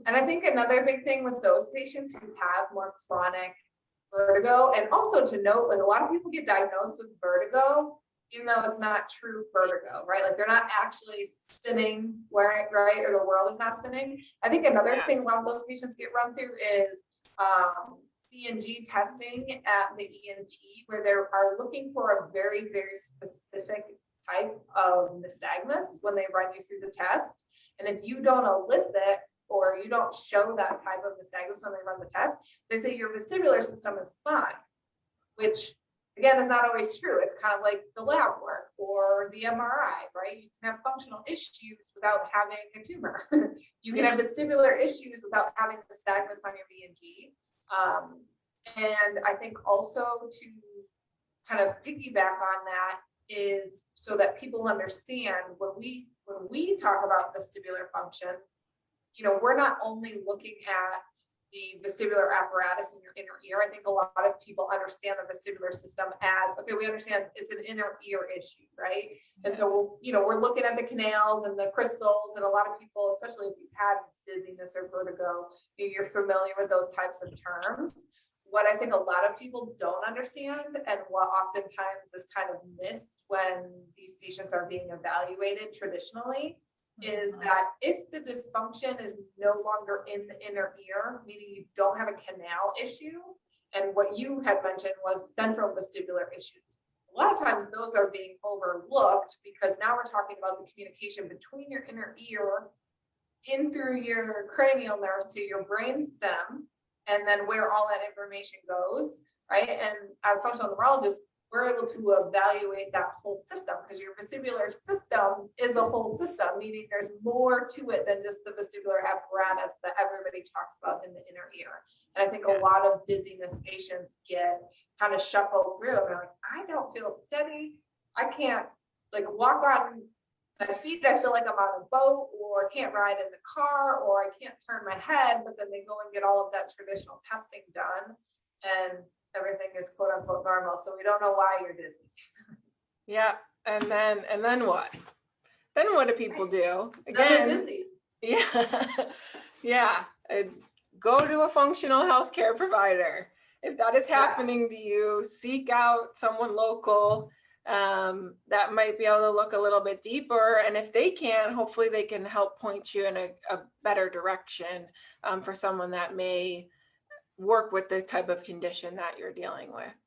And I think another big thing with those patients who have more chronic vertigo, and also to note, like a lot of people get diagnosed with vertigo, even though it's not true vertigo, right? Like they're not actually spinning, right? Or the world is not spinning. I think another thing a lot of those patients get run through is ENG testing at the ENT, where they are looking for a very, very specific type of nystagmus when they run you through the test. And if you don't elicit or you don't show that type of nystagmus when they run the test, they say your vestibular system is fine, which again is not always true. It's kind of like the lab work or the MRI, right? You can have functional issues without having a tumor. You can have vestibular issues without having nystagmus on your ENG. And I think also to kind of piggyback on that is so that people understand when we talk about vestibular function, you know, we're not only looking at the vestibular apparatus in your inner ear. I think a lot of people understand the vestibular system as, okay, we understand it's an inner ear issue, right? And so, you know, we're looking at the canals and the crystals, and a lot of people, especially if you've had dizziness or vertigo, you're familiar with those types of terms. What I think a lot of people don't understand, and what oftentimes is kind of missed when these patients are being evaluated traditionally, is that if the dysfunction is no longer in the inner ear, meaning you don't have a canal issue, and what you had mentioned was central vestibular issues, a lot of times those are being overlooked because now we're talking about the communication between your inner ear in through your cranial nerves to your brain stem, and then where all that information goes, right? And as functional neurologists, we're able to evaluate that whole system, because your vestibular system is a whole system, meaning there's more to it than just the vestibular apparatus that everybody talks about in the inner ear. And I think a lot of dizziness patients get kind of shuffled through, and they're like, I don't feel steady. I can't like walk on my feet. I feel like I'm on a boat, or can't ride in the car, or I can't turn my head. But then they go and get all of that traditional testing done, and everything is quote unquote normal. So we don't know why you're dizzy. Yeah. And then what? Then what do people do? Again, they're dizzy. Yeah. Yeah. Go to a functional healthcare provider. If that is happening to you, seek out someone local that might be able to look a little bit deeper. And if they can, hopefully they can help point you in a better direction for someone that may work with the type of condition that you're dealing with.